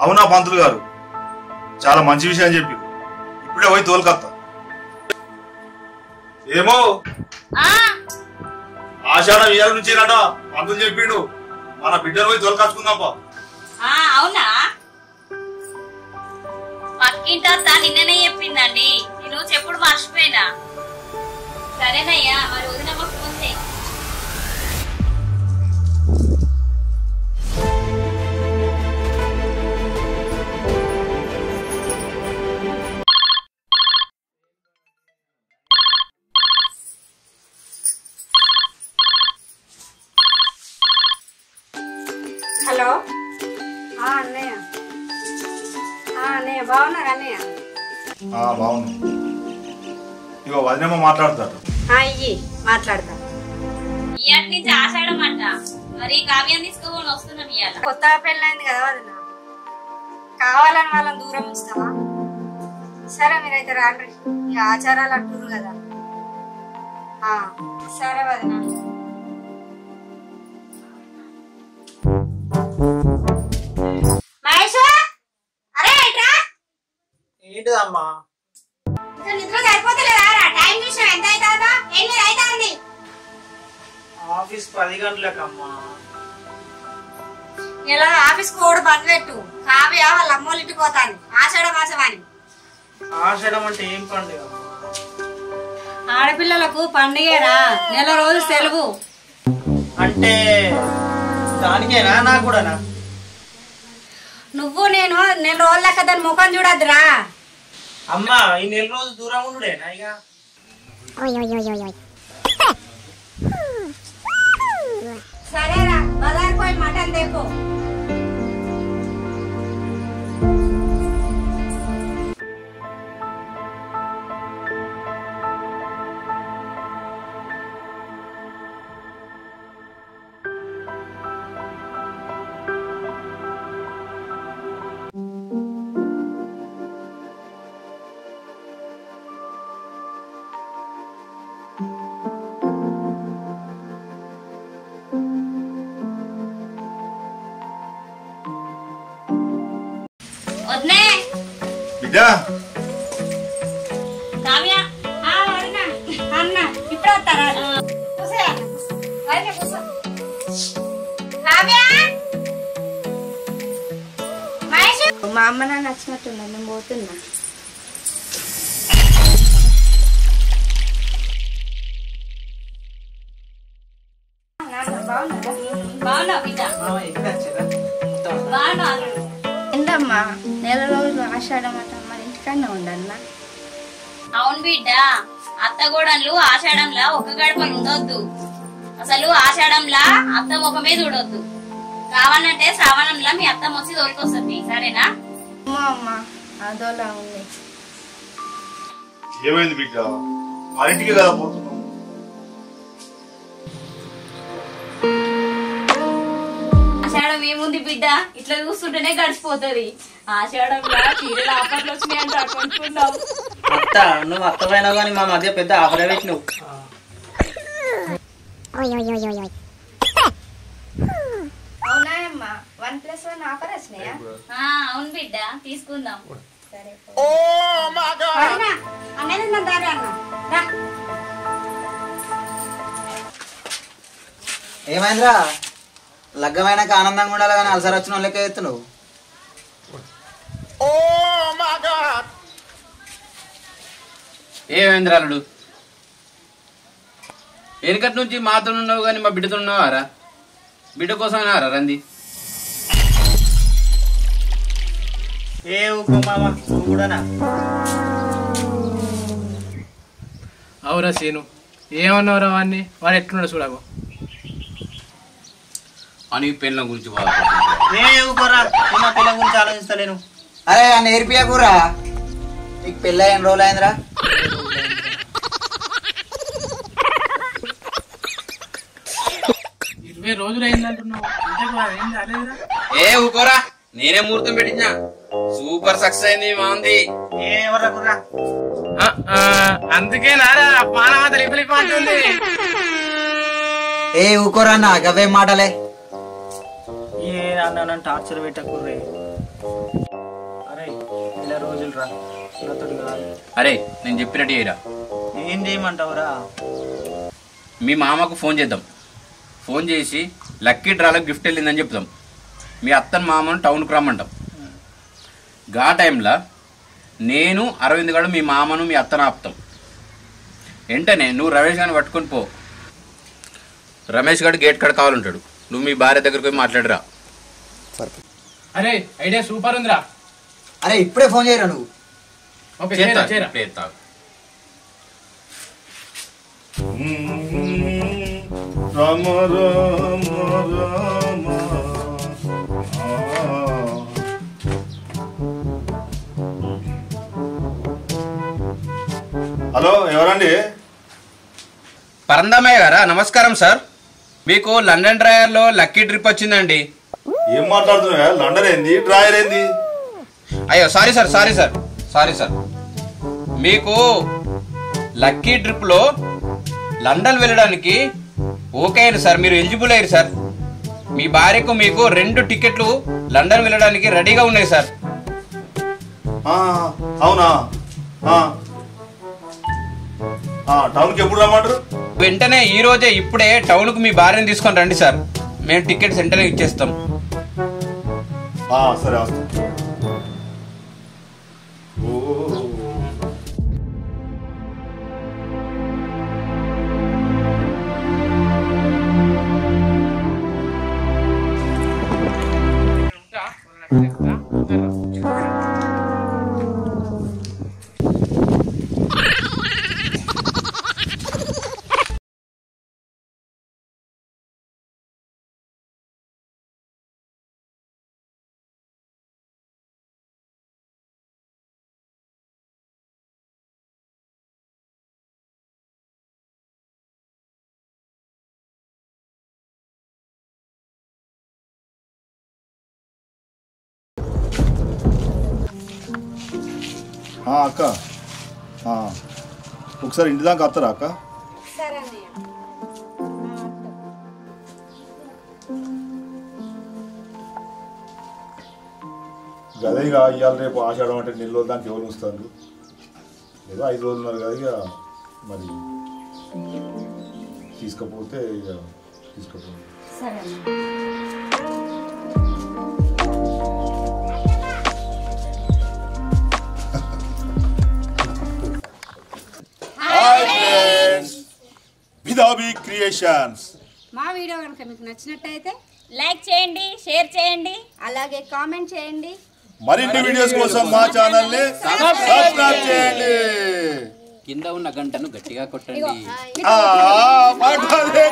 అవునా పంతులు గారు, చాలా మంచి విషయం చెప్పి ఇప్పుడే పోయి తోలుకొత్తా. ఏమో ఆషాఢం ఇయ్యాల నుంచేనట పంతులు చెప్పిండు, మన బిడ్డను పోయి తోలుకొచ్చుకుందాంపా. అవునా, పక్కింటా నిన్ననే చెప్పిందండి, నేను చెప్పుడు మర్చిపోయినా. సరేనయ్యా, మరి వదినమ్మకు ఫోన్ చేయి. హలో అన్నయ్య, అన్నయ్య బాగున్నారా అన్నయ్య? బాగుంది. ఇగో వదినమ్మ మాట్లాడతారు. ఇయ్యి మాట్లాడతా. ఇయాటి నుంచి ఆషాఢం అంట, మరి కావ్యం తీసుకోని వస్తున్నాం. ఇవాళ కొత్తగా పెళ్ళైంది కదా వదిన, కావాలని వాళ్ళని దూరం ఉంచుతావా? సరే మీరైతే రాండి, ఈ ఆచారాలు అంటున్నారు కదా. సరే వదిన. ఏంటిదమ్మా నిద్ర సరిపోతలేదా? టైం చూసాం ఎంత అవుతుందో? 8 అవుతుంది. ఆఫీస్ 10 గంటలకమ్మా. ఇలా ఆఫీస్ కోడ్ బంద్ పెట్టు. కావ్య వాళ్ళ అమ్మోళ్ళ ఇంటికి పోతాను ఆషాఢ మాసం అని. ఆషాఢం అంటే ఏం పండుగ? ఆడపిల్లలకు పండుగరా, నెల రోజు సెలవు. అంటే దానికేనా? నాకు కూడానా? నువ్వు నేను నెల రోజుల లెక్క దాని ముఖం చూడద్దురా. అమ్మా ఈ నెల రోజు దూరం ఉండుడేనా? ఇక సరేరా, బజార్ పోయి మటన్ తెపో. వద్నే బిడ్డ కావ్య. అన్న ఇప్పుడు వస్తారా? మా అమ్మ నాకు నచ్చినట్టున్నా, నేను పోతున్నా. ఏంటమ్మా నెల రోజులు ఆషాఢం అట, మరి ఇంటికన్నా ఉండన్నా? అవును బిడ్డ, అత్తగోడన్లు ఆషాఢంలా ఒక గడపలు ఉండొద్దు. అసలు ఆషాఢంలా అత్త ముఖమే చూడొద్దు. కావాలంటే శ్రావణంలా మీ అత్త వచ్చి తోలుకొస్తుంది. సరేనా? అమ్మా అదోలా ఉంది. ఏమైంది బిడ్డ, మా ఇంటికి కదా పోతున్నాం. ఆషాఢం ఏముంది బిడ్డ, ఇట్లా చూస్తుంటేనే గడిచిపోతుంది. ఆషాఢంలో చీరలు ఆఫర్లు వచ్చినాయంట, కొనుక్కున్నావు. అత్త నువ్వు అత్తమైనా కానీ మా మధ్య పెద్ద ఆఫర్ పెట్టినవు. అవునాయమ్మా, 1+1 ఆఫర్ వచ్చినాయా? అవును బిడ్డ, తీసుకుందాం. సరే ఏమైందిరా? లగ్గమైనాక ఆనందంగా ఉండాలి కానీ అలసర వచ్చిన లెక్క ఎత్తున్నావు. ఏమైందిరాలుడు? వెనుకటి నుంచి మాతో ఉన్నావు కానీ మా బిడ్డతో ఉన్నావారా? బిడ్డ కోసమైనారా రంది? ఏ ఊకో మామ, నువ్వు కూడానా? అవురా సీను, ఏమన్నావురా వాడిని? వాడు ఎట్లున్నాడు చూడకు. అని పెళ్ళ గురించి ఏ ఊకోరా, నా పిల్ల గురించి ఆలోచిస్తలేను. అరే నేర్పియా కూరా, నీకు పెళ్ళ ఎన్ని రోజులు అయిందిరా? 20 రోజులు అయిందంటున్నావు. ఏ ఊకోరా, నేనే ముహూర్తం పెట్టించా. సూపర్ సక్సెస్ అయింది మాంది. అందుకే నారా పానమాత లిపి అంటుంది. ఏ ఊకోరా, నా గవే మాటలే. ఏ అన్న టార్చర్ పెట్టకుర్రే. అరే ఇలా రోజులు రా నాతోటి కాదు. అరే నేను చెప్పినట్టు చేయరా. ఏం చేయమంటావురా? మీ మామకు ఫోన్ చేద్దాం. ఫోన్ చేసి లక్కీ డ్రాలో గిఫ్ట్ వెళ్ళిందని చెప్తాం. మీ అత్తను మామను టౌన్కి రమ్మంటాం. గా టైంలో నేను అరవింద్ గారు మీ మామను మీ అత్తను ఆపుతాం. వెంటనే నువ్వు రమేష్ గారిని పట్టుకొని పో. రమేష్ గారు గేట్ కాడ కావాలంటాడు. నువ్వు మీ భార్య దగ్గరికి పోయి మాట్లాడరా. అరే ఐడియా సూపర్ ఉందిరా. అరే ఇప్పుడే ఫోన్ చేయరా నువ్వు. ఓకే చేస్తా, చేరా చేరా. ఇప్పుడే చేస్తా. రామ రామ రామ హలో ఎవరండి? పరందామయ్య గారా? నమస్కారం సార్. మీకు లండన్ డ్రాయర్లో లక్కీ ట్రిప్ వచ్చిందండి. ఏం మాట్లాడుతున్నావా? లండన్ ఏంది, డ్రాయర్ ఏంది? అయ్యో సారీ సార్. మీకు లక్కీ ట్రిప్లో లండన్ వెళ్ళడానికి ఓకే అయ్యారు సార్. మీరు ఎలిజిబుల్ అయ్యారు సార్. మీ భార్యకు మీకు 2 టికెట్లు లండన్ వెళ్ళడానికి రెడీగా ఉన్నాయి సార్. అవునా? టౌన్కి ఎప్పుడు రమ్మంటారు? వెంటనే ఈ రోజే ఇప్పుడే టౌన్కు మీ భార్యను తీసుకొని రండి సార్. మేము టికెట్స్ వెంటనే ఇచ్చేస్తాం. సరే వస్తాం. అక్క ఒకసారి ఇంటి దాకా వస్తారా అక్క? సరే అన్నయ్య. గదేగా ఇవాళ రేపు ఆషాఢం అంటే నెల రోజులు దానికి ఎవరు వస్తారు? ఏదో 5 రోజులు ఉన్నారు కదా. ఇక మరి తీసుకపోతే ఇక తీసుకపోతే సరే అన్నయ్య. విదాబి క్రియేషన్స్. మా వీడియో కనుక మీకు నచ్చినట్టయితే లైక్ చేయండి, షేర్ చేయండి, అలాగే కామెంట్ చేయండి. మరిన్ని వీడియోస్ కోసం మా ఛానల్ ని సబ్స్క్రైబ్ చేయండి. కింద ఉన్న గంటను గట్టిగా కొట్టండి. మాట్లాడే